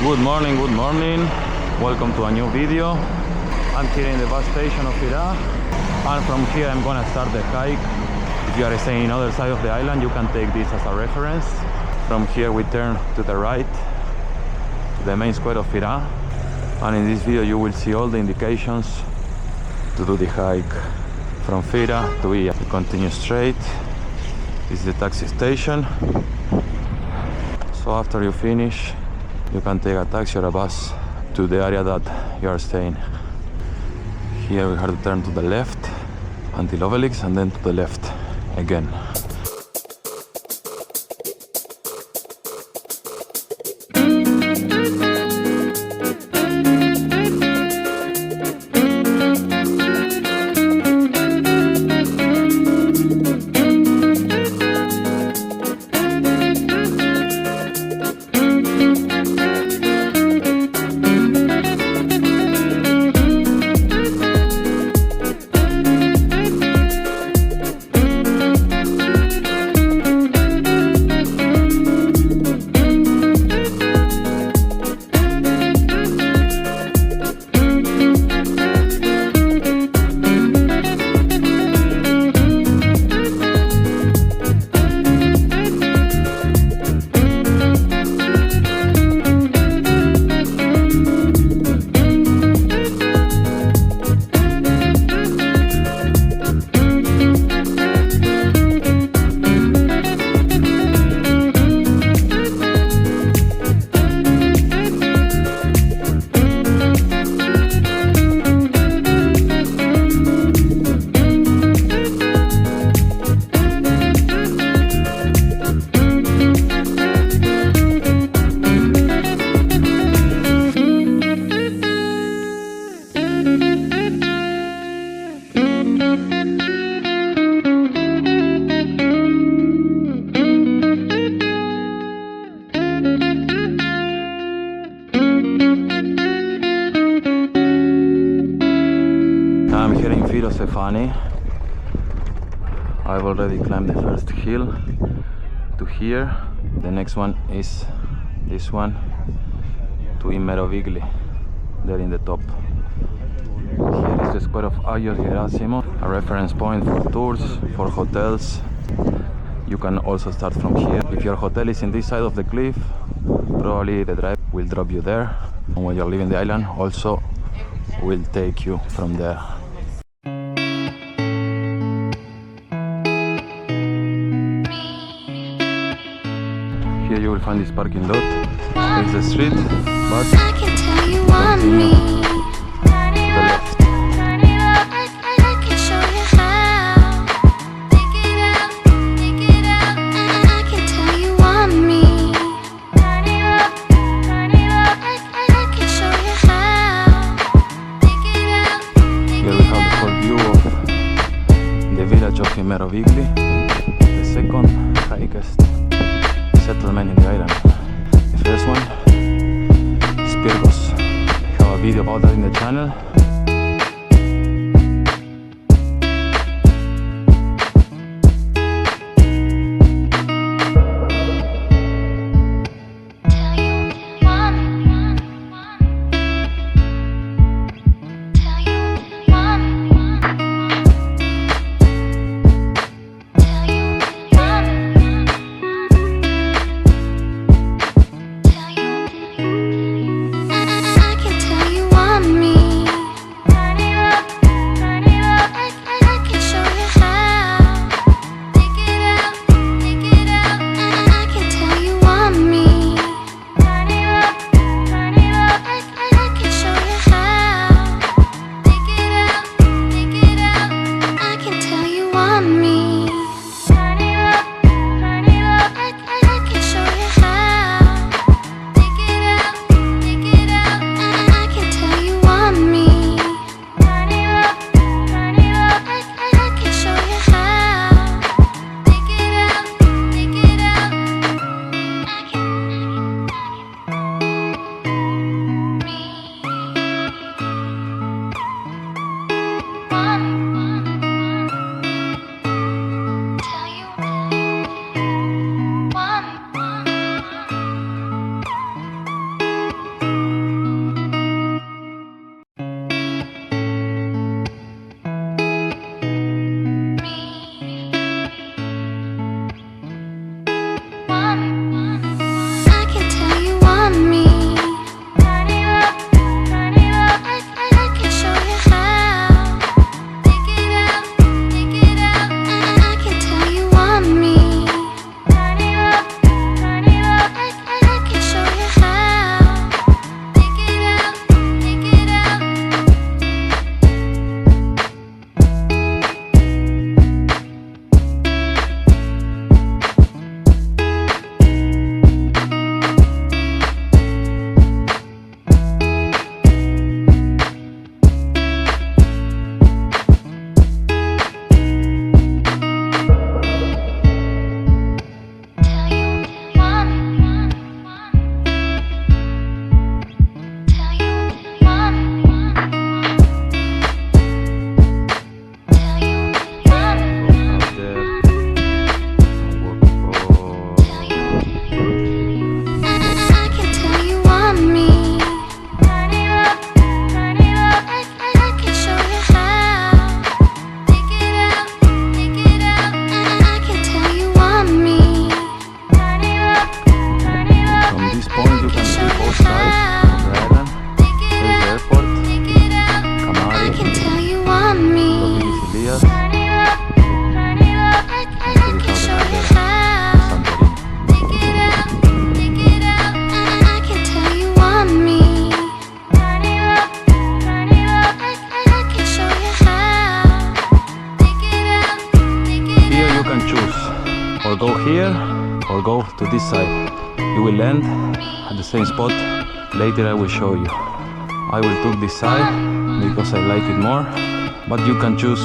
Good morning, good morning. Welcome to a new video. I'm here in the bus station of Fira, and from here I'm gonna start the hike. If you are staying in other side of the island, you can take this as a reference. From here we turn to the right to the main square of Fira, and in this video you will see all the indications to do the hike from Fira to Ia. You continue straight. This is the taxi station. So after you finish, you can take a taxi or a bus to the area that you are staying. Here we have to turn to the left until Obelix and then to the left again. I'm here in Fira Stefani. I've already climbed the first hill to here. The next one is this one to Immerovigli, there in the top. Here is the square of Agios Gerasimo, a reference point for tours, for hotels. You can also start from here. If your hotel is in this side of the cliff, probably the driver will drop you there, and when you're leaving the island also will take you from there. Here you will find this parking lot. It's the street, but I can tell you want me. to the left. I can show you how. Take it out, take it out. I can tell you want me. I can show you how. Take it out, take Here we it have the out. whole view of the village of Immerovigli, the second highest settlement in the island. The first one is Pyrgos. I have a video about that in the channel. Tell you want me. Tell you want me. Tell you want me. Tell you. I can tell you want me. to this side. You will land at the same spot. Later I will show you. I will take this side because I like it more, but you can choose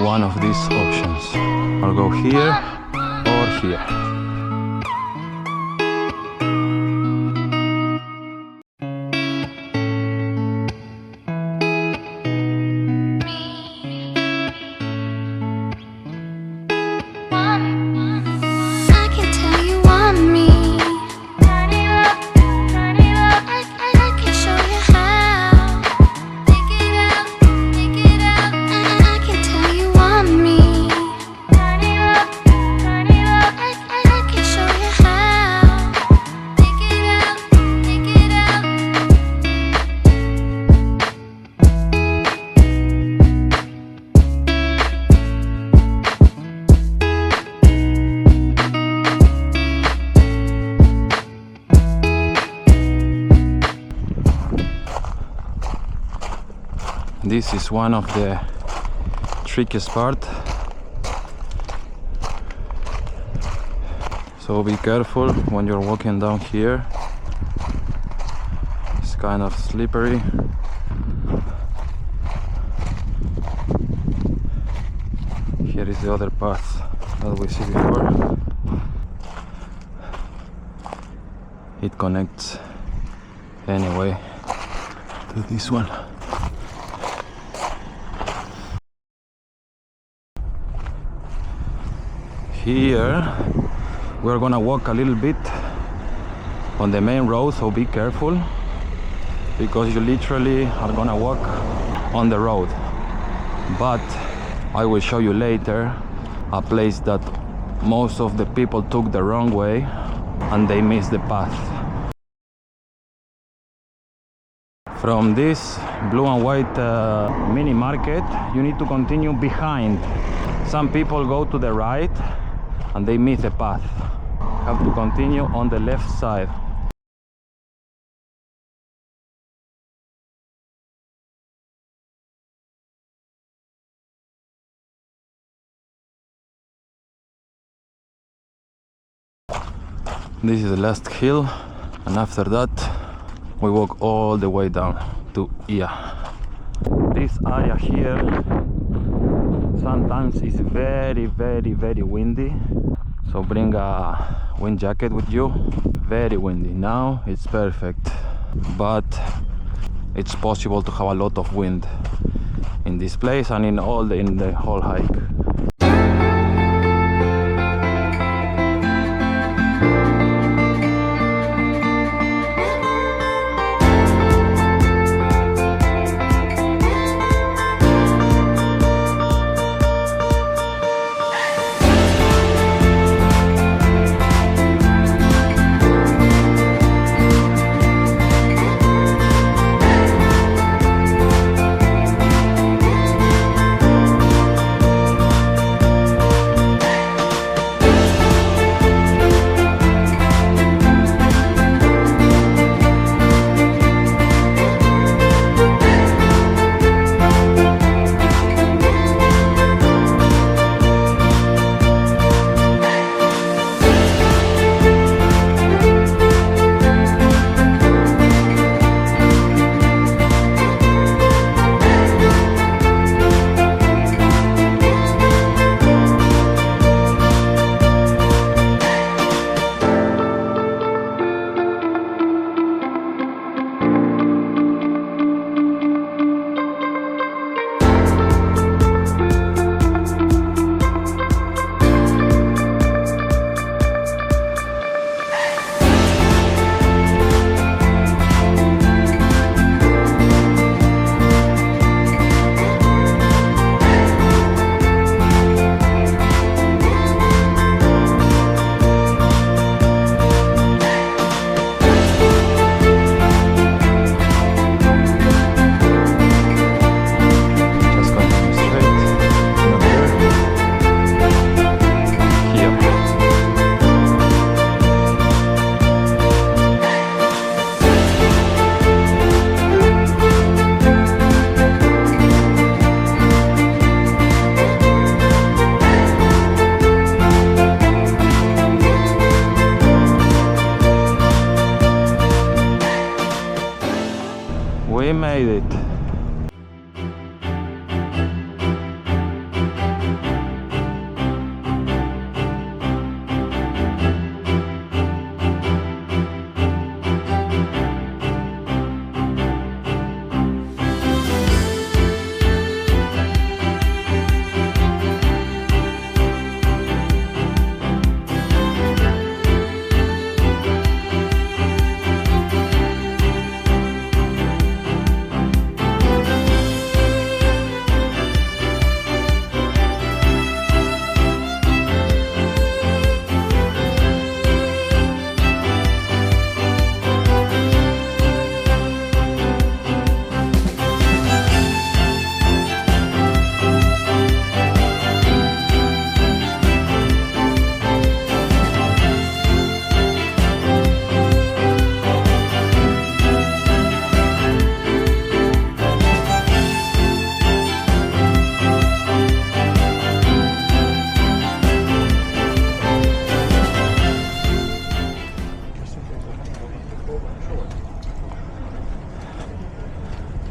one of these options. I'll go here or here. I can tell you want me. Turn it up, turn it up. I can show you how. Take it out, take it out. I can tell you want me. Turn it up, turn it up. I can show you how. Take it out, take it out. This is one of the trickiest part, so be careful when you're walking down here. It's kind of slippery. Here is the other path that we see before. It connects anyway to this one. Here we're gonna walk a little bit on the main road, so be careful because you literally are gonna walk on the road. But I will show you later a place that most of the people took the wrong way and they missed the path. From this blue and white mini market, you need to continue behind. Some people go to the right and they miss the path. Have to continue on the left side. This is the last hill, and after that we walk all the way down to Ia. This area here sometimes is very windy, so bring a wind jacket with you. Very windy. Now it's perfect, but it's possible to have a lot of wind in this place and in the whole hike. We made it.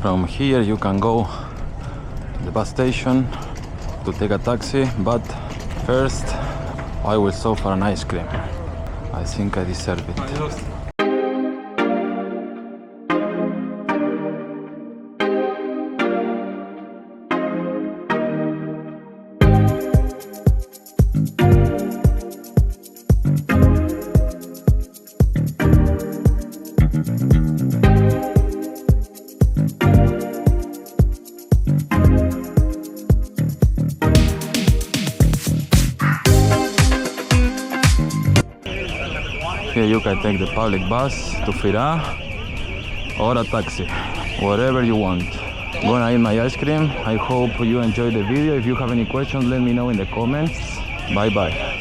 From here you can go to the bus station to take a taxi, but first I will stop for an ice cream. I think I deserve it. Here you can take the public bus to Fira or a taxi, whatever you want. Gonna eat my ice cream. I hope you enjoyed the video. If you have any questions, let me know in the comments. Bye bye.